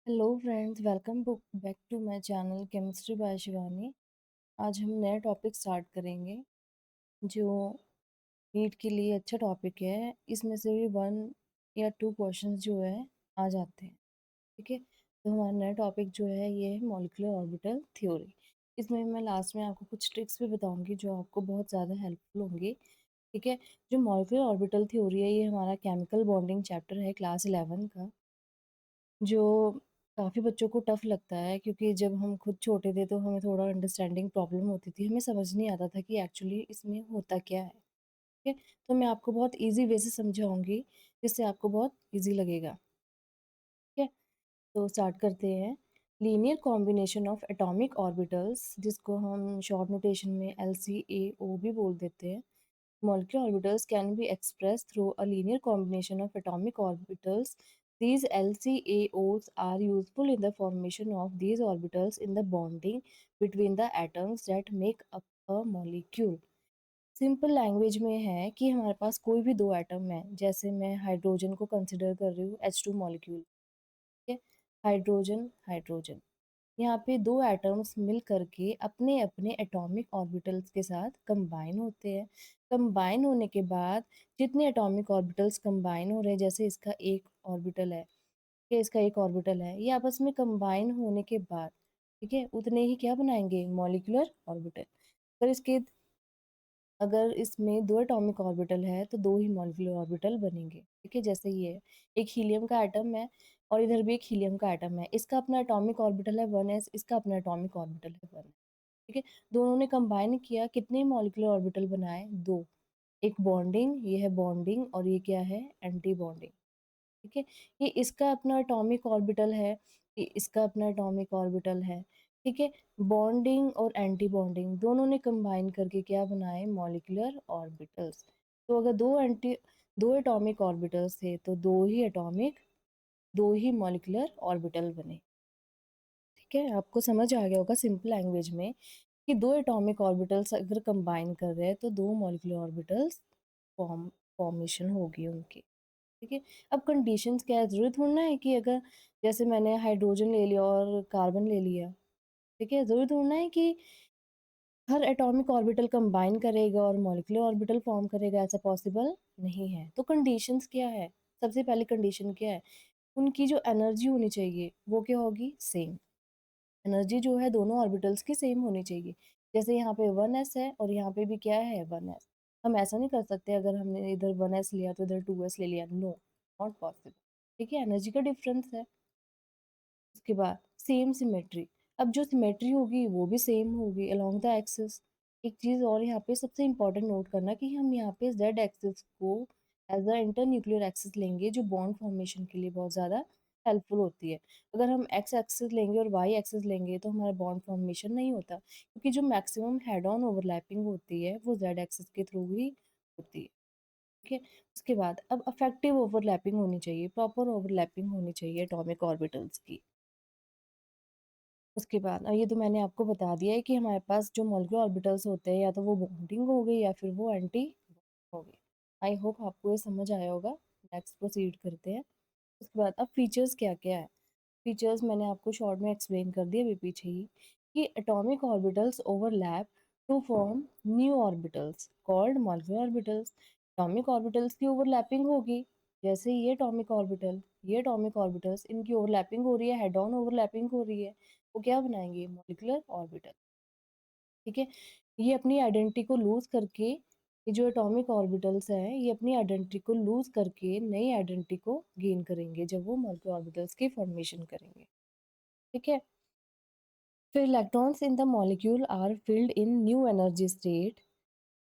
Hello friends, welcome back to my channel chemistry by Shivani. आज हम नया टॉपिक स्टार्ट करेंगे जो नीट के लिए अच्छा टॉपिक है। इसमें से भी वन या टू क्वेश्चंस जो है आ जाते हैं। ठीक है, तो हमारा नया टॉपिक जो है ये है मॉलिक्यूलर ऑर्बिटल थ्योरी। इसमें मैं लास्ट में आपको कुछ ट्रिक्स भी बताऊंगी जो आपको बहुत ज़्यादा हेल्पफुल होंगी। ठीक है, जो मॉलिक्यूलर ऑर्बिटल थ्योरी है ये हमारा केमिकल बॉन्डिंग चैप्टर है क्लास 11 का, जो काफ़ी बच्चों को टफ लगता है क्योंकि जब हम खुद छोटे थे तो हमें थोड़ा अंडरस्टैंडिंग प्रॉब्लम होती थी, हमें समझ नहीं आता था कि एक्चुअली इसमें होता क्या है। ठीक है, तो मैं आपको बहुत इजी वे से समझाऊंगी जिससे आपको बहुत इजी लगेगा। ठीक है, तो स्टार्ट करते हैं। Linear combination of atomic orbitals, जिसको हम शॉर्ट नोटेशन में LCAO भी बोल देते हैं। Molecular orbitals can be expressed through a linear combination of atomic orbitals. These LCAOs are useful in the formation of these orbitals in the bonding between the atoms that make up a molecule. Simple language में है कि हमारे पास कोई भी दो atom है, जैसे मैं हाइड्रोजन को कंसिडर कर रही हूँ H2 मॉलिक्यूल। ठीक है, हाइड्रोजन हाइड्रोजन, यहाँ पे दो एटम्स मिल करके अपने अपने एटॉमिक ऑर्बिटल्स के साथ कंबाइन होते हैं। कंबाइन होने के बाद जितने एटॉमिक ऑर्बिटल्स कंबाइन हो रहे हैं, जैसे इसका एक ऑर्बिटल है या इसका एक ऑर्बिटल है, ये आपस में कंबाइन होने के बाद ठीक है उतने ही क्या बनाएंगे, मॉलिक्यूलर ऑर्बिटल। पर इसके अगर इसमें दो एटॉमिक ऑर्बिटल है तो दो ही मॉलिक्यूलर ऑर्बिटल बनेंगे। ठीक है, जैसे ये है, एक हीलियम का एटम है और इधर भी एक हीलियम का एटम है। इसका अपना एटॉमिक ऑर्बिटल है 1s, इसका अपना एटॉमिक ऑर्बिटल है 1। ठीक है, दोनों ने कंबाइन किया, कितने मॉलिक्यूलर ऑर्बिटल बनाए, दो। एक बॉन्डिंग, ये है बॉन्डिंग, और ये क्या है, एंटी बॉन्डिंग। ठीक है, ये इसका अपना एटॉमिक ऑर्बिटल है, ये इसका अपना एटॉमिक ऑर्बिटल है। ठीक है, बॉन्डिंग और एंटी बॉन्डिंग दोनों ने कंबाइन करके क्या बनाए, मॉलिक्यूलर ऑर्बिटल्स। तो अगर दो एटॉमिक ऑर्बिटल्स थे तो दो ही मॉलिक्यूलर ऑर्बिटल बने। ठीक है, आपको समझ आ गया होगा सिंपल लैंग्वेज में कि दो एटॉमिक ऑर्बिटल्स अगर कंबाइन कर रहे हैं तो दो मॉलिक्यूलर ऑर्बिटल्स फॉर्मेशन होगी उनकी। ठीक है, अब कंडीशंस क्या है, ज़रूरत थोड़ा ना है कि अगर जैसे मैंने हाइड्रोजन ले लिया और कार्बन ले लिया, ठीक है, ज़रूरत थोड़ा ना है कि हर एटॉमिक ऑर्बिटल कंबाइन करेगा और मॉलिक्यूलर ऑर्बिटल फॉर्म करेगा, ऐसा पॉसिबल नहीं है। तो कंडीशंस क्या है, सबसे पहली कंडीशन क्या है, उनकी जो एनर्जी होनी चाहिए वो क्या होगी, सेम। एनर्जी जो है दोनों ऑर्बिटल्स की सेम होनी चाहिए। जैसे यहाँ पे 1s है और यहाँ पे भी क्या है, 1s। हम ऐसा नहीं कर सकते अगर हमने इधर 1s लिया तो इधर 2s ले लिया, नो, नॉट पॉसिबल। ठीक है, एनर्जी का डिफरेंस है। उसके बाद सेम सिमेट्री, अब जो सिमेट्री होगी वो भी सेम होगी अलोंग द एक्सिस। एक चीज़ और यहाँ पे सबसे इंपॉर्टेंट नोट करना कि हम यहाँ पे जेड एक्सिस को as a inter nuclear axis लेंगे, जो बॉन्ड फॉर्मेशन के लिए बहुत ज़्यादा हेल्पफुल होती है। अगर हम एक्स एक्सिस लेंगे और वाई एक्सिस लेंगे तो हमारा बॉन्ड फॉर्मेशन नहीं होता, क्योंकि जो मैक्सिमम हेड ऑन ओवरलैपिंग होती है वो जेड एक्सिस के थ्रू ही होती है। ठीक है, उसके बाद अब अफेक्टिव ओवरलैपिंग होनी चाहिए, प्रॉपर ओवरलैपिंग होनी चाहिए एटॉमिक ऑर्बिटल्स की। उसके बाद ये तो मैंने आपको बता दिया है कि हमारे पास जो मॉलिक्यूलर ऑर्बिटल्स होते हैं या तो वो बॉन्डिंग हो गई या फिर वो एंटी हो गई। आई होप आपको ये समझ आया होगा। नेक्स्ट प्रोसीड करते हैं। उसके बाद अब फीचर्स क्या क्या है। फीचर्स मैंने आपको शॉर्ट में एक्सप्लेन कर दिया अभी पीछे ही, कि atomic orbitals overlap to form new orbitals called molecular orbitals. Atomic orbitals की ओवरलैपिंग होगी, जैसे ये एटॉमिक ऑर्बिटल, ये एटॉमिक ऑर्बिटल्स, इनकी ओवरलैपिंग हो रही है, हेड ऑन ओवरलैपिंग हो रही है, वो क्या बनाएंगे, मॉलिक्यूलर ऑर्बिटल। ठीक है, ये अपनी आइडेंटिटी को लूज करके, ये जो एटॉमिक ऑर्बिटल्स हैं ये अपनी आइडेंटिटी को लूज करके नई आइडेंटिटी को गेन करेंगे जब वो मॉलिक्यूलर ऑर्बिटल्स की फॉर्मेशन करेंगे। ठीक है, फिर electrons in the molecule are filled in new energy state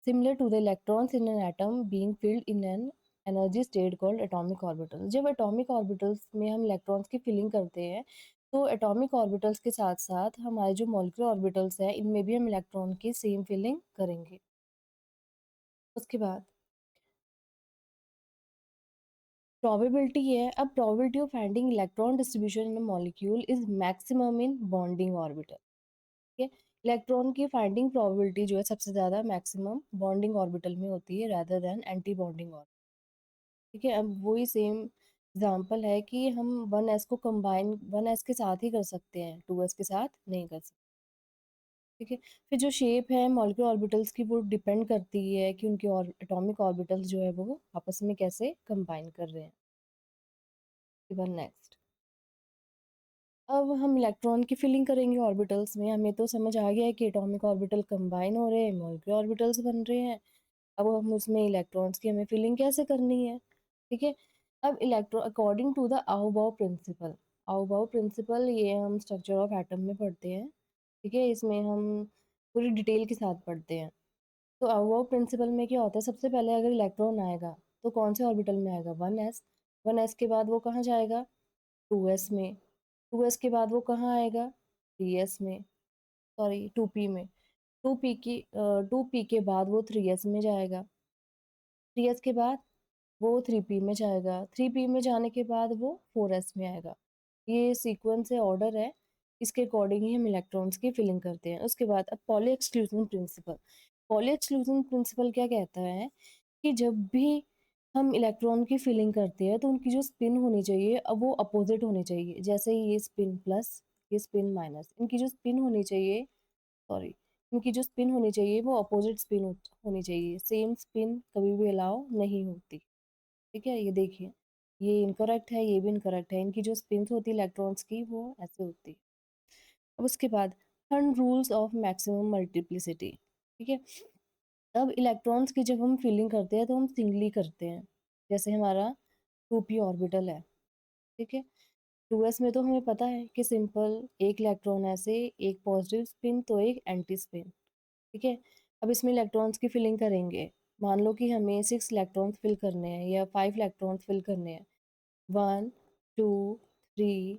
similar to the electrons in an atom being filled in an energy state called atomic orbital. जब एटॉमिक ऑर्बिटल्स में हम electrons की filling करते हैं तो एटॉमिक ऑर्बिटल्स के साथ साथ हमारे जो मॉलिक्यूलर ऑर्बिटल्स हैं इनमें भी हम इलेक्ट्रॉन की सेम फिलिंग करेंगे। उसके बाद प्रोबेबिलिटी है, अब probability of finding electron distribution in molecule is maximum in bonding orbital. ठीक है, इलेक्ट्रॉन की फाइंडिंग प्रोबेबिलिटी जो है सबसे ज़्यादा मैक्सिमम बॉन्डिंग ऑर्बिटल में होती है, rather than anti bonding orbital. ठीक है, अब वही सेम एग्ज़ाम्पल है कि हम 1s को कंबाइन 1s के साथ ही कर सकते हैं, 2s के साथ नहीं कर सकते, ठीक है? फिर जो शेप है मॉलिक्यूलर ऑर्बिटल्स की वो डिपेंड करती है कि उनके एटॉमिक ऑर्बिटल्स जो है वो आपस में कैसे कंबाइन कर रहे हैं। फिर नेक्स्ट, अब हम इलेक्ट्रॉन की फिलिंग करेंगे ऑर्बिटल्स में। हमें तो समझ आ गया है कि एटॉमिक ऑर्बिटल कंबाइन हो रहे हैं, मॉलिक्यूलर ऑर्बिटल्स बन रहे हैं। अब हम उसमें इलेक्ट्रॉन्स की हमें फिलिंग कैसे करनी है, ठीक है? अब electron according to the Aufbau principle, Aufbau principle ये हम स्ट्रक्चर ऑफ एटम में पढ़ते हैं, ठीक है? इसमें हम पूरी डिटेल के साथ पढ़ते हैं। तो आउ-बाउ प्रिंसिपल में क्या होता है, सबसे पहले अगर इलेक्ट्रॉन आएगा तो कौन से ऑर्बिटल में आएगा, 1s। 1s के बाद वो कहाँ जाएगा, 2s में। 2s के बाद वो कहाँ आएगा, 3s में, सॉरी 2p में। 2p के बाद वो 3s में जाएगा। 3s के बाद वो 3p में जाएगा, 3p में जाने के बाद वो 4s में आएगा। ये सीक्वेंस है, ऑर्डर है, इसके अकॉर्डिंग ही हम इलेक्ट्रॉन्स की फिलिंग करते हैं। उसके बाद अब poly exclusion principle. Poly exclusion principle क्या कहता है कि जब भी हम इलेक्ट्रॉन की फिलिंग करते हैं तो उनकी जो स्पिन होनी चाहिए अब वो अपोजिट होनी चाहिए। जैसे ये स्पिन प्लस, ये स्पिन माइनस, इनकी जो स्पिन होनी चाहिए, सॉरी, इनकी जो स्पिन होनी चाहिए वो अपोजिट स्पिन होनी चाहिए। सेम स्पिन कभी भी अलाउ नहीं होती, ठीक है? ये देखिए, ये इनकरेक्ट है, ये भी इनकरेक्ट है। इनकी जो स्पिन्स होती है इलेक्ट्रॉन्स की वो ऐसे होती है। अब उसके बाद हंड रूल्स ऑफ मैक्सिमम मल्टीप्लिसिटी, ठीक है? अब इलेक्ट्रॉन्स की जब हम फिलिंग करते हैं तो हम सिंगली करते हैं। जैसे हमारा 2p ऑर्बिटल है, ठीक है? 2s में तो हमें पता है कि सिंपल एक इलेक्ट्रॉन ऐसे, एक पॉजिटिव स्पिन तो एक एंटी स्पिन, ठीक है? अब इसमें इलेक्ट्रॉन्स की फिलिंग करेंगे। मान लो कि हमें 6 इलेक्ट्रॉन्स फिल करने हैं या 5 इलेक्ट्रॉन्स फिल करने हैं। 1, 2, 3,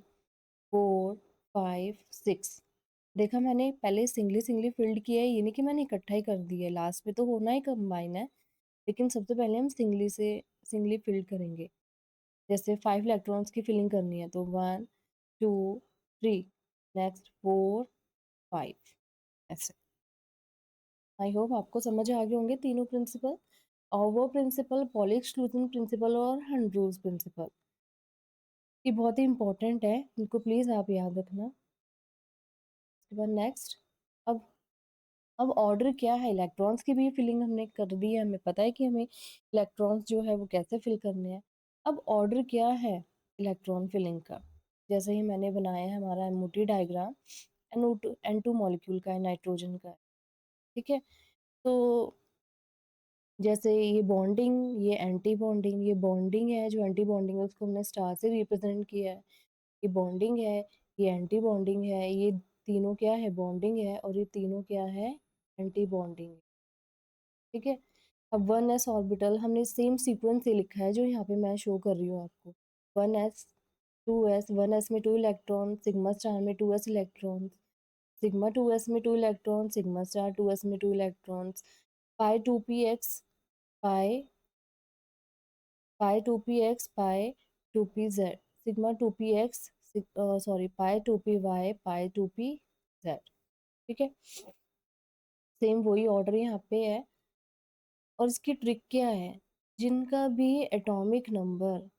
4, 5, 6। देखा, मैंने पहले सिंगली सिंगली फिल्ड किया है, ये नहीं कि मैंने इकट्ठा ही कर दिया है। लास्ट में तो होना ही कंबाइन है, लेकिन सबसे पहले हम सिंगली फिल्ड करेंगे। जैसे 5 इलेक्ट्रॉन्स की फिलिंग करनी है तो 1, 2, 3, नेक्स्ट 4, 5, ऐसे। आई होप आपको समझ आ गए होंगे तीनों प्रिंसिपल। और वो प्रिंसिपल पॉली एक्सक्लूजन प्रिंसिपल और हंड्रूज प्रिंसिपल, ये बहुत ही इंपॉर्टेंट है, इनको प्लीज़ आप याद रखना। उसके बाद नेक्स्ट, अब अब ऑर्डर क्या है, इलेक्ट्रॉन्स की भी फिलिंग हमने कर दी है, हमें पता है कि हमें इलेक्ट्रॉन्स जो है वो कैसे फिल करने हैं। अब ऑर्डर क्या है इलेक्ट्रॉन फिलिंग का, जैसे ही मैंने बनाया है हमारा एमओटी डायग्राम, N2 मॉलिक्यूल का है, नाइट्रोजन का है, ठीक है? तो जैसे ये बॉन्डिंग, ये एंटी बॉन्डिंग, ये बॉन्डिंग है, जो एंटी बॉन्डिंग है उसको हमने स्टार से रिप्रेजेंट किया है। ये बॉन्डिंग है, ये एंटी बॉन्डिंग है, ये तीनों क्या है, बॉन्डिंग है, और ये तीनों क्या है, एंटी बॉन्डिंग, ठीक है? अब 1s ऑर्बिटल हमने सेम सीक्वेंस से लिखा है जो यहाँ पे मैं शो कर रही हूँ आपको। 1s, 2s, 1s में 2 इलेक्ट्रॉन, सिग्मा स्टार में 2s इलेक्ट्रॉन, सिग्मा 2s में 2 इलेक्ट्रॉन, सिग्मा स्टार 2s में 2 इलेक्ट्रॉन्स, पाई 2px, पाई पाई 2px, पाई 2pz, सिग्मा 2px, सॉरी पाई 2py, पाई 2pz, ठीक है? सेम वही ऑर्डर यहाँ पे है। और इसकी ट्रिक क्या है, जिनका भी एटॉमिक नंबर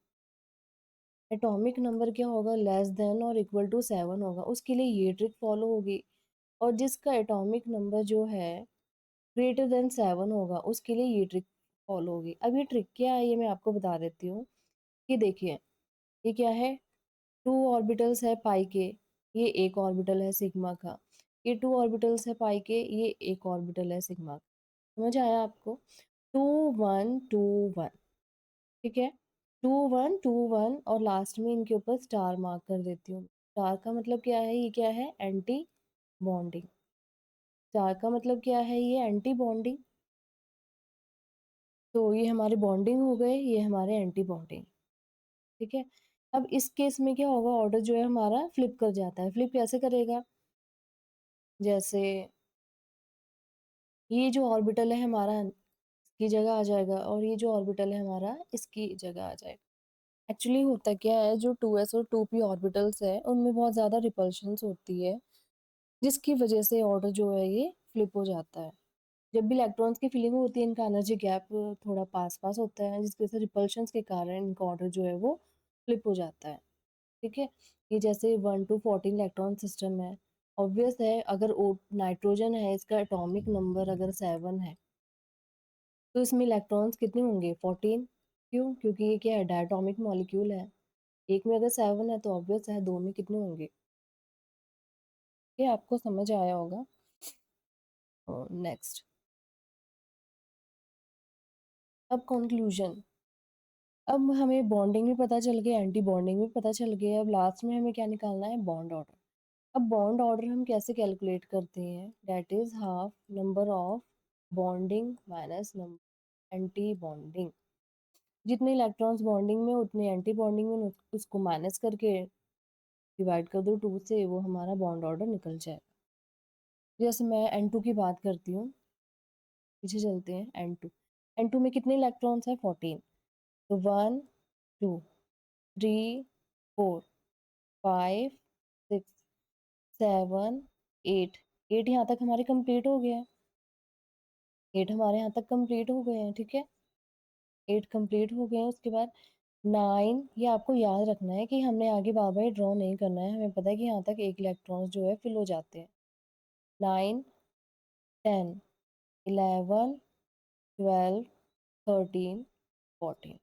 क्या होगा, लेस देन और इक्वल टू 7 होगा, उसके लिए ये ट्रिक फॉलो होगी। और जिसका एटॉमिक नंबर जो है ग्रेटर देन 7 होगा उसके लिए ये ट्रिक फॉलो होगी। अब ये ट्रिक क्या है ये मैं आपको बता देती हूँ। ये देखिए, ये क्या है, 2 ऑर्बिटल्स है पाई के, ये एक ऑर्बिटल है सिग्मा का। ये 2 ऑर्बिटल्स है पाई के, ये एक ऑर्बिटल है सिग्मा का। समझ आया आपको? 2 1 2 1, ठीक है? 2 1 2 1 और लास्ट में इनके ऊपर स्टार मार्क कर देती हूँ। स्टार का मतलब क्या है, ये क्या है, एंटी बॉन्डिंग। स्टार का मतलब क्या है, ये एंटी बॉन्डिंग। तो ये हमारे बॉन्डिंग हो गए, ये हमारे एंटी बॉन्डिंग, ठीक है? अब इस केस में क्या होगा, ऑर्डर जो है हमारा फ्लिप कर जाता है। फ्लिप कैसे करेगा, जैसे ये जो ऑर्बिटल है हमारा इसकी जगह आ जाएगा और ये जो ऑर्बिटल है हमारा इसकी जगह आ जाएगा। एक्चुअली होता क्या है, जो 2s और 2p ऑर्बिटल्स है उनमें बहुत ज़्यादा रिपल्शंस होती है, जिसकी वजह से ऑर्डर जो है ये फ्लिप हो जाता है। जब भी इलेक्ट्रॉन्स की फिलिंग होती है इनका एनर्जी गैप थोड़ा पास पास होता है, जिसकी वजह से रिपल्शंस के कारण इनका ऑर्डर जो है वो फ्लिप हो जाता है। ठीक है, ये जैसे 1 to 14 इलेक्ट्रॉन सिस्टम है। ऑब्वियस है, अगर नाइट्रोजन है, इसका एटॉमिक नंबर अगर 7 है, तो इसमें इलेक्ट्रॉन्स कितने होंगे? 14। क्यों? क्योंकि ये क्या है? डायटोमिक मॉलिक्यूल है। एक में अगर 7 है तो ऑब्वियस है दो में कितने होंगे? ये आपको समझ आया होगा। नेक्स्ट, अब कंक्लूजन। अब हमें बॉन्डिंग भी पता चल गया, एंटी बॉन्डिंग भी पता चल गया। अब लास्ट में हमें क्या निकालना है? Bond order. अब बॉन्ड ऑर्डर हम कैसे कैलकुलेट करते हैं? That is half number of bonding minus number anti bonding. जितने इलेक्ट्रॉन्स बॉन्डिंग में उतने एंटी बॉन्डिंग में, उसको माइनस करके डिवाइड कर दो 2 से, वो हमारा बॉन्ड ऑर्डर निकल जाएगा। जैसे मैं N2 की बात करती हूँ, पीछे चलते हैं। N2, N2 में कितने इलेक्ट्रॉन्स हैं? 14। तो 1 2 3 4 5 6 7 8। 8 यहाँ तक हमारे कंप्लीट हो गए हैं। 8 हमारे यहाँ तक कंप्लीट हो गए हैं। ठीक है, 8 कंप्लीट हो गए हैं। उसके बाद 9, ये आपको याद रखना है कि हमने आगे बार बार ड्रॉ नहीं करना है। हमें पता है कि यहाँ तक एक इलेक्ट्रॉन्स जो है फिल हो जाते हैं। 9 10 11 12 13 14।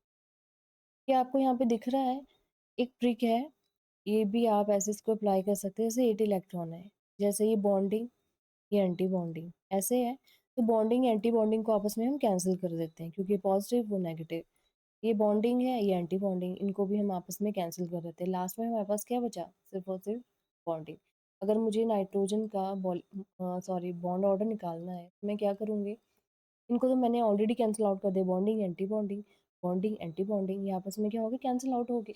ये आपको यहाँ पे दिख रहा है, एक ट्रिक है। ये भी आप ऐसे इसको अप्लाई कर सकते हैं। जैसे 8 इलेक्ट्रॉन है, जैसे ये बॉन्डिंग, ये एंटी बॉन्डिंग ऐसे है, तो बॉन्डिंग एंटी बॉन्डिंग को आपस में हम कैंसिल कर देते हैं, क्योंकि पॉजिटिव वो नेगेटिव। ये बॉन्डिंग है, ये एंटी बॉन्डिंग, इनको भी हम आपस में कैंसिल कर देते हैं। लास्ट में हमारे पास क्या बचा? सिर्फ और सिर्फ बॉन्डिंग। अगर मुझे नाइट्रोजन का बॉन्ड ऑर्डर निकालना है, तो मैं क्या करूँगी? इनको तो मैंने ऑलरेडी कैंसिल आउट कर दिया। Bonding anti bonding, bonding anti bonding, ये आपस में क्या होगा? कैंसिल आउट हो गए।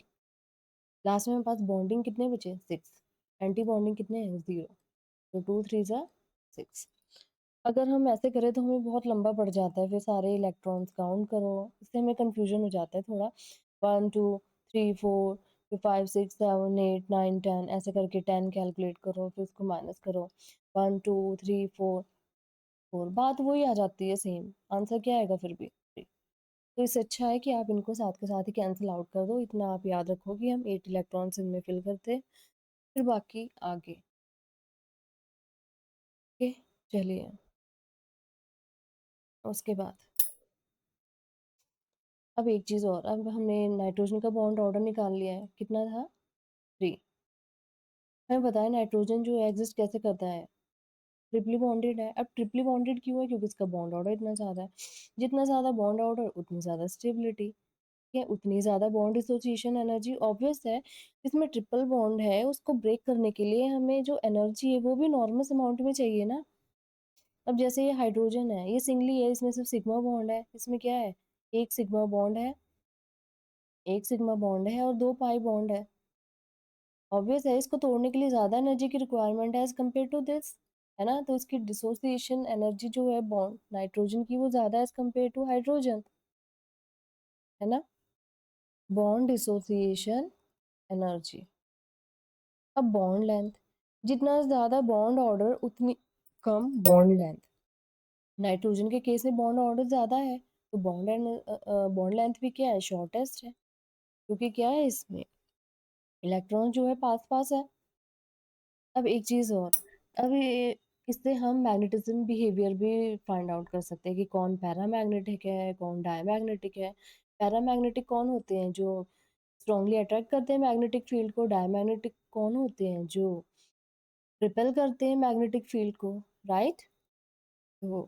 लास्ट में हमारे पास बॉन्डिंग कितने बचे? 6। एंटी बॉन्डिंग कितने हैं? 0। तो 2 3 ज़ा 6। अगर हम ऐसे करें तो हमें बहुत लंबा पड़ जाता है, फिर सारे इलेक्ट्रॉन्स काउंट करो, इससे हमें कन्फ्यूजन हो जाता है थोड़ा। 1 2 3 4 फिर 5 6 7 8 9 10, ऐसे करके 10 कैलकुलेट करो, फिर उसको माइनस करो। 1 2 3 4 4, बात वही आ जाती है सेम। आंसर क्या आएगा फिर भी? तो इससे अच्छा है कि आप इनको साथ के साथ ही कैंसिल आउट कर दो। इतना आप याद रखो कि हम 8 इलेक्ट्रॉन्स इनमें फिल करते हैं, फिर बाकी आगे। ओके, चलिए। उसके बाद अब एक चीज़ और, अब हमने नाइट्रोजन का बॉन्ड ऑर्डर निकाल लिया है, कितना था? 3। हमें बताया नाइट्रोजन जो है एग्जिस्ट कैसे करता है? ट्रिपली बॉन्डेड है। अब ट्रिपली बॉन्डेड क्यों है? क्योंकि इसका बॉन्ड ऑर्डर इतना ज़्यादा है। जितना ज़्यादा बॉन्ड ऑर्डर उतनी ज़्यादा स्टेबिलिटी, है उतनी ज़्यादा बॉन्ड डिसोसिएशन एनर्जी। ऑब्वियस है, इसमें ट्रिपल बॉन्ड है, उसको ब्रेक करने के लिए हमें जो एनर्जी है वो भी नॉर्मल अमाउंट में चाहिए ना। अब जैसे ये हाइड्रोजन है, ये सिंगली है, इसमें सिर्फ सिग्मा बॉन्ड है। इसमें क्या है? एक सिग्मा बॉन्ड है, एक सिग्मा बॉन्ड है और दो पाई बॉन्ड है। ऑब्वियस है, इसको तोड़ने के लिए ज़्यादा एनर्जी की रिक्वायरमेंट है एज कम्पेयर टू दिस, है ना। तो इसकी डिसोसिएशन एनर्जी जो है बॉन्ड नाइट्रोजन की, वो ज़्यादा एज कम्पेयर टू हाइड्रोजन, है ना। Bond dissociation energy. अब बॉन्ड लेंथ, जितना ज़्यादा बॉन्ड ऑर्डर उतनी कम बॉन्ड लेंथ। नाइट्रोजन के केस में बॉन्ड ऑर्डर ज़्यादा है, तो बॉन्ड लेंथ भी क्या है? शॉर्टेस्ट है, क्योंकि क्या है इसमें? इलेक्ट्रॉन जो है पास पास है। अब एक चीज़ और, अब ये इससे हम मैग्नेटिज्म बिहेवियर भी फाइंड आउट कर सकते हैं कि कौन पैरामैग्नेटिक है, कौन डायमैग्नेटिक है। पैरामैग्नेटिक कौन होते हैं? जो स्ट्रांगली अट्रैक्ट करते हैं मैग्नेटिक फील्ड को। डायमैग्नेटिक कौन होते हैं? जो रिपेल करते हैं मैग्नेटिक फील्ड को, राइट। तो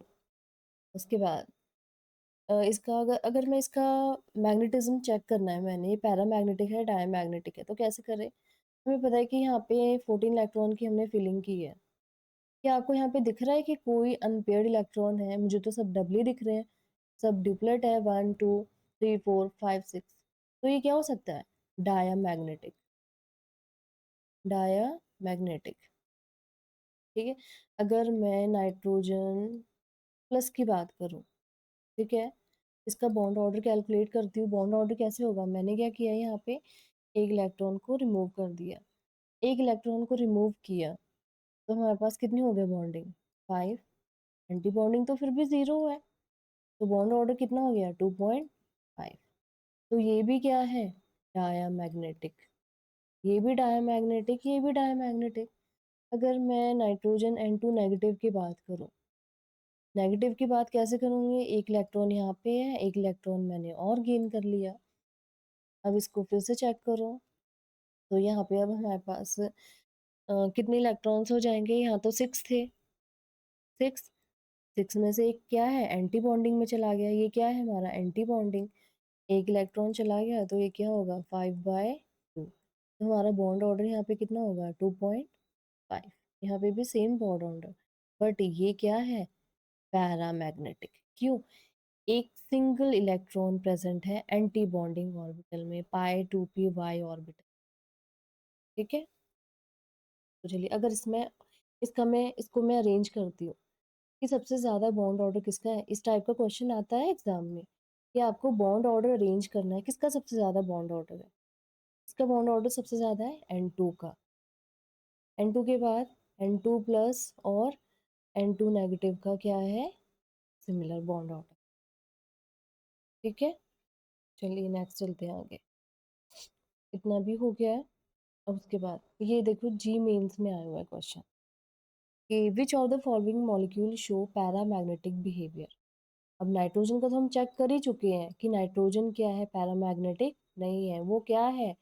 उसके बाद इसका अगर अगर मैं इसका मैग्नेटिज्म चेक करना है, मैंने ये पैरामैग्नेटिक है डायमैग्नेटिक है, तो कैसे करें? हमें पता है कि यहाँ पे 14 इलेक्ट्रॉन की हमने फिलिंग की है। क्या आपको यहाँ पे दिख रहा है कि कोई अनपेयर्ड इलेक्ट्रॉन है? मुझे तो सब डबल दिख रहे हैं, सब ड्यूप्लेट है। 1 2 3 4 5 6। तो ये क्या हो सकता है? Diamagnetic. ठीक है, अगर मैं नाइट्रोजन प्लस की बात करूँ, ठीक है, इसका बॉन्ड ऑर्डर कैलकुलेट करती हूँ। बॉन्ड ऑर्डर कैसे होगा? मैंने क्या किया, यहाँ पे एक इलेक्ट्रॉन को रिमूव कर दिया। एक इलेक्ट्रॉन को रिमूव किया तो हमारे पास कितनी हो गई बॉन्डिंग? 5। एंटी बॉन्डिंग तो फिर भी 0 है, तो बॉन्ड ऑर्डर कितना हो गया? 2.5। तो ये भी क्या है? डायामैग्नेटिक, ये भी डायामैग्नेटिक, ये भी डायामैग्नेटिक। अगर मैं नाइट्रोजन N2 नेगेटिव की बात करूँ, नेगेटिव की बात कैसे करूँगी? एक इलेक्ट्रॉन यहाँ पे है, एक इलेक्ट्रॉन मैंने और गेन कर लिया। अब इसको फिर से चेक करो, तो यहाँ पे अब हमारे पास कितने इलेक्ट्रॉन्स हो जाएँगे? यहाँ तो 6 थे, 6, 6 में से एक क्या है? एंटी बॉन्डिंग में चला गया, ये क्या है हमारा? Anti bonding. एक इलेक्ट्रॉन चला गया तो ये क्या होगा? 5/2। तो हमारा बॉन्ड ऑर्डर यहाँ पे कितना होगा? 2.5। यहाँ पे भी सेम बॉन्ड ऑर्डर, बट ये क्या है? पैरामैग्नेटिक। क्यों? एक सिंगल इलेक्ट्रॉन प्रेजेंट है एंटी बॉन्डिंग ऑर्बिटल में, π2p ऑर्बिटल। ठीक है, तो चलिए अगर इसको मैं अरेंज करती हूँ कि सबसे ज्यादा बॉन्ड ऑर्डर किसका है। इस टाइप का क्वेश्चन आता है एग्जाम में कि आपको बॉन्ड ऑर्डर अरेंज करना है, किसका सबसे ज्यादा बॉन्ड ऑर्डर है। इसका बॉन्ड ऑर्डर सबसे ज्यादा है N2 का। N2 के बाद N2 प्लस और N2 नेगेटिव का क्या है? Similar bond order. ठीक है, चलिए नेक्स्ट चलते हैं आगे। इतना भी हो गया है। अब उसके बाद ये देखो, जी मेंस में आया हुआ है क्वेश्चन कि which of the following molecule show paramagnetic behaviour. अब नाइट्रोजन का तो हम चेक कर ही चुके हैं कि नाइट्रोजन क्या है? पैरामैग्नेटिक नहीं है, वो क्या है?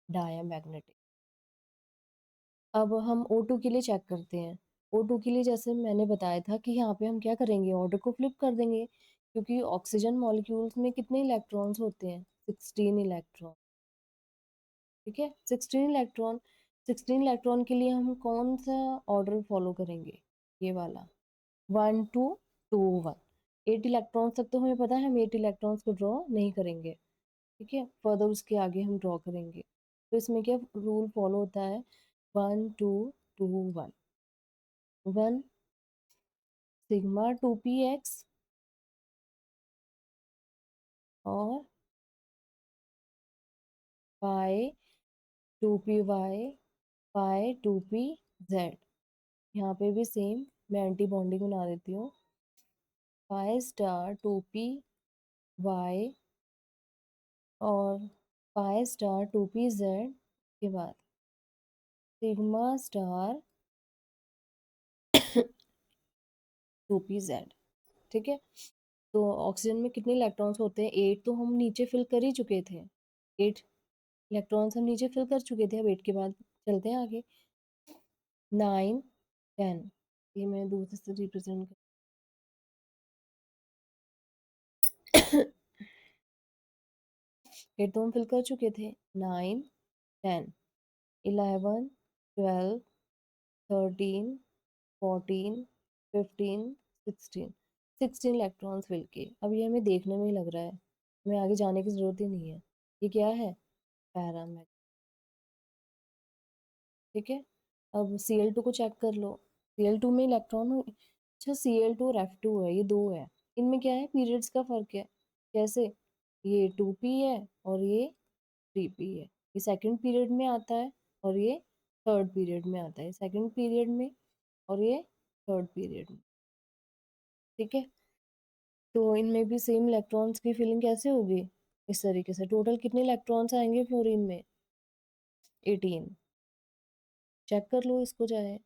डायामैग्नेटिक। अब हम O2 के लिए चेक करते हैं। O2 के लिए जैसे मैंने बताया था कि यहाँ पे हम क्या करेंगे? ऑर्डर को फ्लिप कर देंगे, क्योंकि ऑक्सीजन मॉलिक्यूल्स में कितने इलेक्ट्रॉन्स होते हैं? 16 इलेक्ट्रॉन। ठीक है, 16 इलेक्ट्रॉन। 16 इलेक्ट्रॉन के लिए हम कौन सा ऑर्डर फॉलो करेंगे? ये वाला, 1 2 2 1। 8 इलेक्ट्रॉन्स तक तो हमें पता है, हम 8 इलेक्ट्रॉन्स को ड्रॉ नहीं करेंगे। ठीक है, फर्दर उसके आगे हम ड्रॉ करेंगे। तो इसमें क्या रूल फॉलो होता है? 1 2 2 1। 1 सिग्मा 2p x और पाई 2p y, पाई 2p z। यहाँ पे भी सेम, मैं एंटी बॉन्डिंग बना देती हूँ। पाई स्टार 2p y और पाई स्टार 2p z के बाद सिग्मा स्टार 2p z। ठीक है, तो ऑक्सीजन में कितने इलेक्ट्रॉन्स होते हैं? 8 तो हम नीचे फिल कर ही चुके थे, 8 इलेक्ट्रॉन्स हम नीचे फिल कर चुके थे। अब 8 के बाद चलते हैं आगे। 9 10, ये मैं दूसरे से रिप्रेजेंट कर 8 तो हम फिल कर चुके थे। 9 10 11 12 13 14 15 16, 16 इलेक्ट्रॉन्स फिल किए। अब ये हमें देखने में ही लग रहा है, हमें आगे जाने की जरूरत ही नहीं है। ये क्या है? पैरामैग्नेटिक। ठीक है, अब Cl2 को चेक कर लो। Cl2 में इलेक्ट्रॉन अच्छा, Cl2 और F2 है, ये दो है। इनमें क्या है? पीरियड्स का फर्क है। कैसे? ये 2p है और ये 3p है। ये सेकंड पीरियड में आता है और ये थर्ड पीरियड में आता है। सेकंड पीरियड में और ये थर्ड पीरियड में। ठीक है, तो इनमें भी सेम इलेक्ट्रॉन्स की फिलिंग कैसे होगी? इस तरीके से। टोटल कितने इलेक्ट्रॉन्स आएंगे फ्लोरीन में? 18। चेक कर लो इसको चाहे।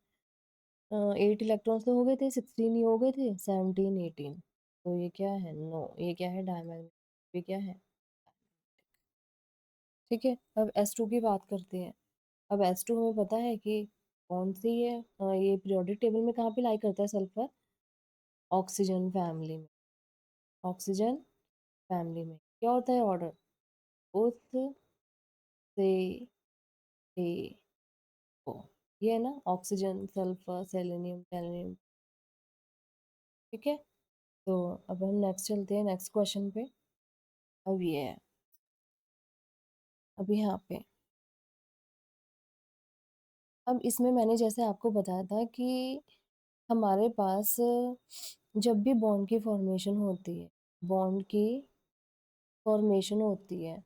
8 इलेक्ट्रॉन्स तो हो गए थे, 16 ही हो गए थे, 17 18। तो ये क्या है? नो, ये क्या है? डायमैग्नेटिक। ये क्या है? ठीक है, अब S2 की बात करते हैं। अब S2 हमें पता है कि कौन सी है, ये पीरियोडिक टेबल में कहाँ पे लाई करता है? सल्फर ऑक्सीजन फैमिली में। ऑक्सीजन फैमिली में क्या होता है ऑर्डर? उस से ए ओ, ये है ना, ऑक्सीजन सल्फर सेलेनियम कैडमियम। ठीक है, तो अब हम नेक्स्ट चलते हैं नेक्स्ट क्वेश्चन पे। अब ये है, अब यहाँ पे, अब इसमें मैंने जैसे आपको बताया था कि हमारे पास जब भी बॉन्ड की फॉर्मेशन होती है, बॉन्ड की फॉर्मेशन होती है,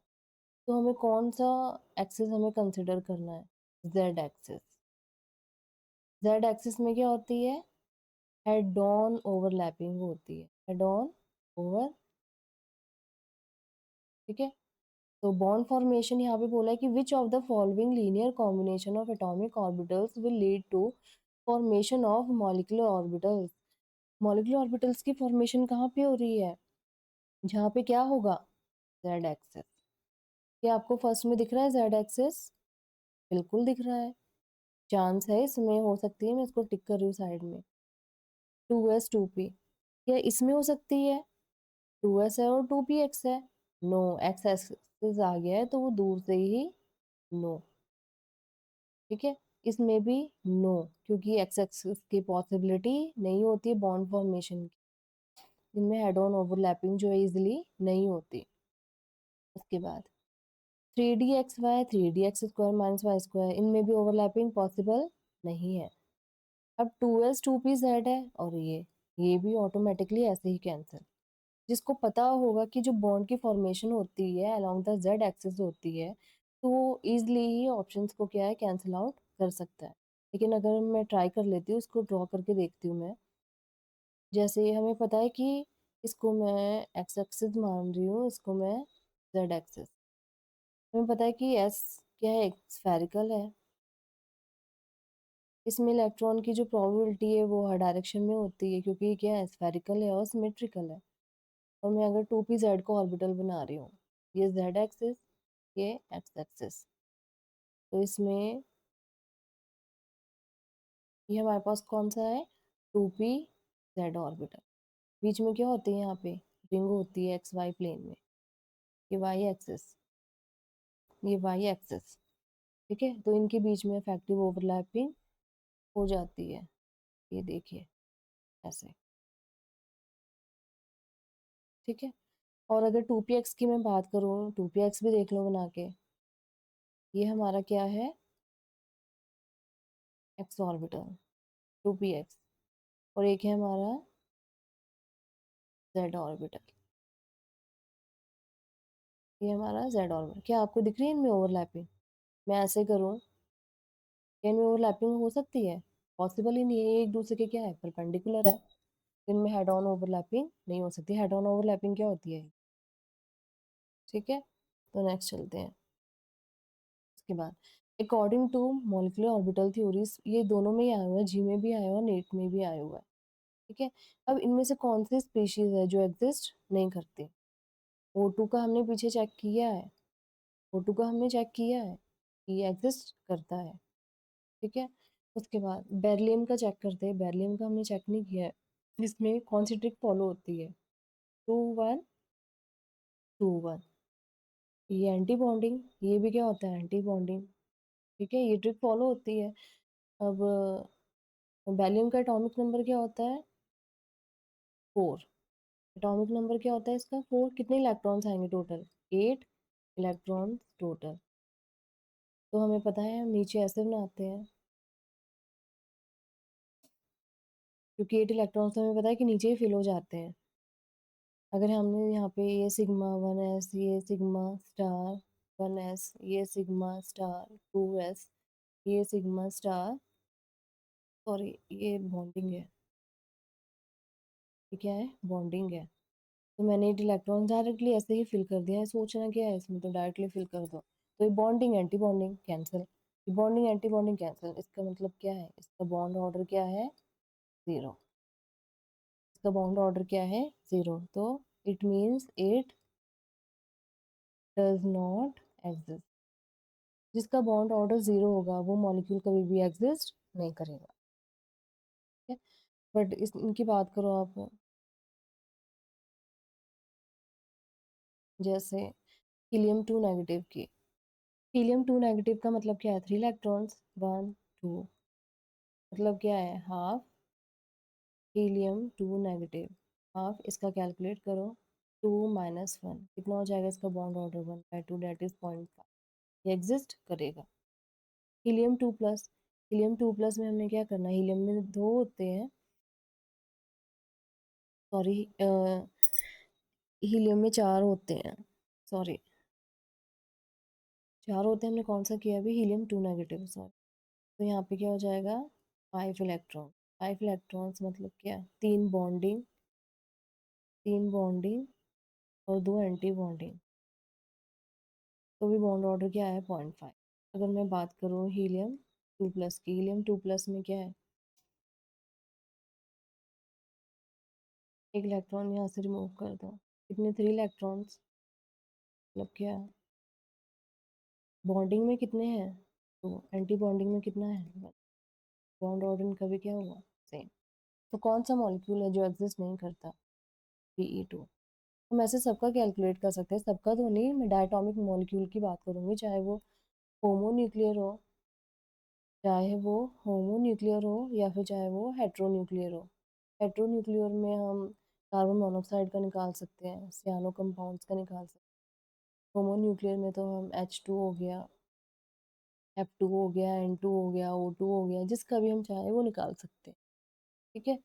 तो हमें कौन सा एक्सिस हमें कंसिडर करना है? Z axis. जेड एक्सिस में क्या होती है? हेड ऑन ओवरलैपिंग होती है, हेड ऑन ओवर। ठीक है, तो बॉन्ड फॉर्मेशन यहाँ पे बोला है कि which of the following linear combination of atomic orbitals will lead to formation of molecular orbitals. Molecular orbitals की फॉर्मेशन कहाँ पे हो रही है? जहाँ पे क्या होगा? Z axis. क्या आपको फर्स्ट में दिख रहा है जेड एक्सिस? बिल्कुल दिख रहा है। चांस है इसमें हो सकती है, मैं इसको टिक कर रही हूँ साइड में। 2s 2p, क्या इसमें हो सकती है? 2s है और 2px है। नो, एक्स एक्सिस आ गया है तो वो दूर से ही नो। ठीक है, इसमें भी नो, क्योंकि एक्स एक्सिस की पॉसिबिलिटी नहीं होती है बॉन्ड फॉर्मेशन की। इनमें हेड ऑन ओवरलैपिंग जो है इजिली नहीं होती। उसके बाद 3dxy 3dx² minus Y square, इनमें भी ओवरलैपिंग पॉसिबल नहीं है। अब 2s 2pz है और ये भी ऑटोमेटिकली ऐसे ही कैंसिल। जिसको पता होगा कि जो बॉन्ड की फॉर्मेशन होती है अलोंग द जेड एक्सिस होती है, तो वो ईजिली ही ऑप्शंस को क्या है कैंसिल आउट कर सकता है। लेकिन अगर मैं ट्राई कर लेती हूँ, इसको ड्रॉ करके देखती हूँ मैं। जैसे हमें पता है कि इसको मैं एक्स एक्सिस मान रही हूँ, इसको मैं जेड एक्सिस। हमें पता है कि एस क्या है, स्फेरिकल है। इसमें इलेक्ट्रॉन की जो प्रोबेबिलिटी है वो हर डायरेक्शन में होती है, क्योंकि ये क्या है, स्फेरिकल है और सिमेट्रिकल है। और मैं अगर 2p z को ऑर्बिटल बना रही हूँ, ये जेड एक्सिस, ये एक्स एक्सिस, तो इसमें ये हमारे पास कौन सा है, 2p z ऑर्बिटल। बीच में क्या होती है, यहाँ पे रिंग होती है एक्स वाई प्लेन में। ये वाई एक्सिस, ये वाई एक्सिस। ठीक है, तो इनके बीच में इफेक्टिव ओवरलैपिंग हो जाती है। ये देखिए ऐसे। ठीक है, और अगर 2px की मैं बात करूँ, 2px भी देख लो बना के। ये हमारा क्या है, एक्स ऑर्बिटल 2px, और एक है हमारा जेड ऑर्बिटल, ये हमारा जेड ऑर्बिटल। क्या आपको दिख रही है इनमें ओवरलैपिंग? मैं ऐसे करूँ, क्या इनमें ओवरलैपिंग हो सकती है? पॉसिबल ही नहीं है, ये एक दूसरे के क्या है, परपेंडिकुलर है। इनमें हेड ऑन ओवरलैपिंग नहीं हो सकती। हेड ऑन ओवरलैपिंग क्या होती है? ठीक है, तो नेक्स्ट चलते हैं। उसके बाद according to molecular orbital theories, ये दोनों में ही आया हुआ है, जी में भी आया हुआ है, नेट में भी आया हुआ है। ठीक है, अब इनमें से कौन सी स्पीशीज है जो एग्जिस्ट नहीं करती? O2 का हमने पीछे चेक किया है, O2 का हमने चेक किया है कि एग्जिस्ट करता है। ठीक है, उसके बाद बेरिलियम का चेक करते हैं। बेरिलियम का हमने चेक नहीं किया है, इसमें कौन सी ट्रिक फॉलो होती है, 2 1 2 1। ये एंटी बॉन्डिंग, ये भी क्या होता है, एंटी बॉन्डिंग। ठीक है, ये ट्रिक फॉलो होती है। अब बेरिलियम का एटॉमिक नंबर क्या होता है, 4। एटॉमिक नंबर क्या होता है इसका, 4। कितने इलेक्ट्रॉन्स आएंगे टोटल, 8 इलेक्ट्रॉन्स टोटल। तो हमें पता है, हम नीचे ऐसे बनाते हैं, क्योंकि 8 इलेक्ट्रॉन्स तो हमें पता है कि नीचे ही फिल हो जाते हैं। अगर हमने यहाँ पे ये सिग्मा 1s, ये सिग्मा स्टार 1s, ये सिग्मा स्टार 2s, ये सिग्मा स्टार, सॉरी ये बॉन्डिंग है, ये क्या है, बॉन्डिंग है। तो मैंने 8 इलेक्ट्रॉन डायरेक्टली ऐसे ही फिल कर दिया है, सोचना क्या है इसमें, तो डायरेक्टली फिल कर दो। तो ये बॉन्डिंग एंटी बॉन्डिंग कैंसिल, ये बॉन्डिंग एंटी बॉन्डिंग कैंसिल। इसका मतलब क्या है, इसका बॉन्ड ऑर्डर क्या है, 0। इसका बॉन्ड ऑर्डर क्या है, 0। तो it means it does not exist. जिसका बॉन्ड ऑर्डर 0 होगा वो मॉलिक्यूल कभी भी एग्जिस्ट नहीं करेगा। ठीक है, बट इनकी बात करो आप, जैसे हीलियम 2 नेगेटिव की। हीलियम 2 नेगेटिव का मतलब क्या है, 3 इलेक्ट्रॉन्स, 1 2, मतलब क्या है, हाफ हीलियम 2 नेगेटिव। हाफ इसका कैलकुलेट करो, 2 - 1 कितना हो जाएगा, इसका बॉन्ड ऑर्डर 1/2, डेट इज 0.5। ये एग्जिस्ट करेगा। हीलियम 2 प्लस, हीलियम 2 प्लस में हमने क्या करना है, हीलियम में 2 होते हैं, सॉरी हीलियम में 4 होते हैं, सॉरी 4 होते हैं। हमने कौन सा किया अभी, हीलियम 2 नेगेटिव, सॉरी। तो यहाँ पे क्या हो जाएगा, 5 इलेक्ट्रॉन। 5 इलेक्ट्रॉन्स मतलब क्या, 3 बॉन्डिंग, 3 बॉन्डिंग और 2 एंटी बॉन्डिंग। तो भी बॉन्ड ऑर्डर क्या है 0.5। अगर मैं बात करूँ हीलियम 2+ की, हीलियम 2+ में क्या है, एक इलेक्ट्रॉन यहाँ से रिमूव कर दो, कितने 3 इलेक्ट्रॉन्स, मतलब क्या बॉन्डिंग में कितने हैं, तो एंटी बॉन्डिंग में कितना है, बॉन्ड ऑर्डर का भी क्या हुआ सेम। तो कौन सा मॉलिक्यूल है जो एग्जिस्ट नहीं करता, Pe2। हम ऐसे सबका कैलकुलेट कर सकते हैं, सबका तो नहीं, मैं डायटोमिक मॉलिक्यूल की बात करूंगी, चाहे वो होमोन्यूक्लियर हो या फिर चाहे वो हेट्रोन्यूक्लियर हो। हेट्रोन्यूक्लियर में हम कार्बन मोनोऑक्साइड का निकाल सकते हैं, सियानो कंपाउंड्स का निकाल सकते हैं। होमोन्यूक्लियर में तो हम H2 हो गया, F2 हो गया, N2 हो गया, O2 हो गया, जिसका भी हम चाहे वो निकाल सकते हैं। ठीक है,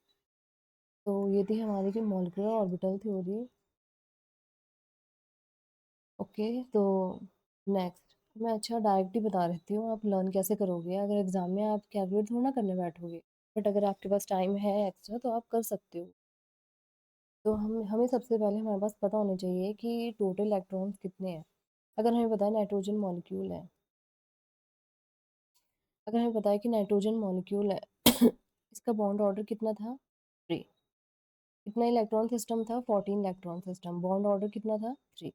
तो ये थी हमारी की मॉलिक्यूलर ऑर्बिटल थ्योरी। ओके, तो नेक्स्ट मैं अच्छा डायरेक्ट ही बता देती हूँ, आप लर्न कैसे करोगे, अगर एग्जाम में आप कैलकुलेट थोड़ा ना करने बैठोगे, बट अगर आपके पास टाइम है एक्स्ट्रा तो आप कर सकते हो। तो हमें सबसे पहले हमारे पास पता होना चाहिए कि टोटल इलेक्ट्रॉन्स कितने हैं। अगर हमें पता है नाइट्रोजन मॉलिक्यूल है, अगर हमें पता है कि नाइट्रोजन मॉलिक्यूल है इसका बॉन्ड ऑर्डर कितना था 3, कितना इलेक्ट्रॉन सिस्टम था 14 इलेक्ट्रॉन सिस्टम, बॉन्ड ऑर्डर कितना था 3।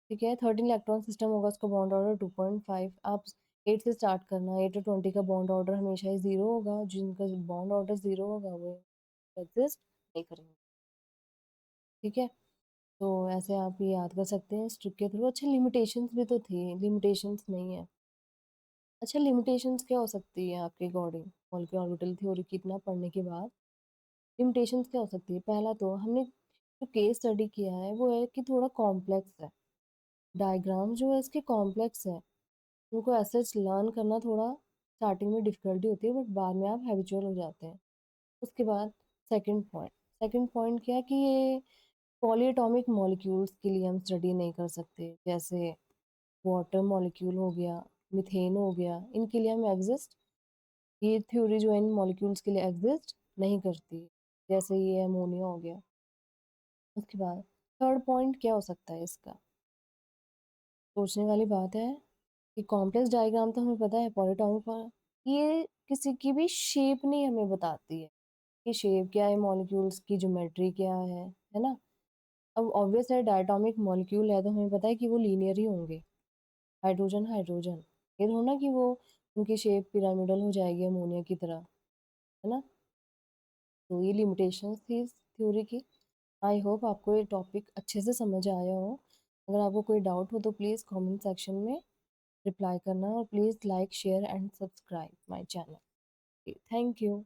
ठीक है, 13 इलेक्ट्रॉन सिस्टम होगा, उसका बॉन्ड ऑर्डर 2.5। आप 8 से स्टार्ट करना, 8 और 20 का बॉन्ड ऑर्डर हमेशा ही 0 होगा, जिनका बॉन्ड ऑर्डर 0 होगा वो एग्जिस्ट नहीं करेंगे। ठीक है, तो ऐसे आप ये याद कर सकते हैं इस ट्रिक के थ्रू। अच्छा, लिमिटेशंस भी तो थी, लिमिटेशंस नहीं है। अच्छा, लिमिटेशंस क्या हो सकती है आपके अकॉर्डिंग, मॉलिक्यूलर ऑर्बिटल थ्योरी की इतना पढ़ने के बाद लिमिटेशंस क्या हो सकती है। पहला तो हमने जो केस स्टडी किया है वो है कि थोड़ा कॉम्प्लेक्स है, डायग्राम जो है इसके कॉम्प्लेक्स है, उनको ऐसे लर्न करना थोड़ा स्टार्टिंग में डिफिकल्टी होती है, बट बाद में आप हैबिचुअल हो जाते हैं। उसके बाद सेकंड पॉइंट क्या है कि ये पॉलीएटॉमिक मॉलिक्यूल्स के लिए हम स्टडी नहीं कर सकते, जैसे वाटर मॉलिक्यूल हो गया, मीथेन हो गया, इनके लिए हम एग्जिस्ट, ये थ्योरी जो है इन मॉलिक्यूल्स के लिए एग्जिस्ट नहीं करती, जैसे ये अमोनिया हो गया। उसके बाद थर्ड पॉइंट क्या हो सकता है इसका, सोचने वाली बात है कि कॉम्प्लेक्स डायग्राम तो हमें पता है पॉलीटॉमिक पर, ये किसी की भी शेप नहीं हमें बताती है कि शेप क्या है, मॉलिक्यूल्स की ज्योमेट्री क्या है ना। अब ऑब्वियस है डायटोमिक मॉलिक्यूल है तो हमें पता है कि वो लीनियर ही होंगे, हाइड्रोजन हाइड्रोजन, ये तो ना कि वो उनकी शेप पिरामिडल हो जाएगी अमोनिया की तरह, है ना। तो ये लिमिटेशंस थी इस थ्योरी की। आई होप आपको ये टॉपिक अच्छे से समझ आया हो। अगर आपको कोई डाउट हो तो प्लीज़ कमेंट सेक्शन में रिप्लाई करना, और please like share and subscribe my channel. Thank you.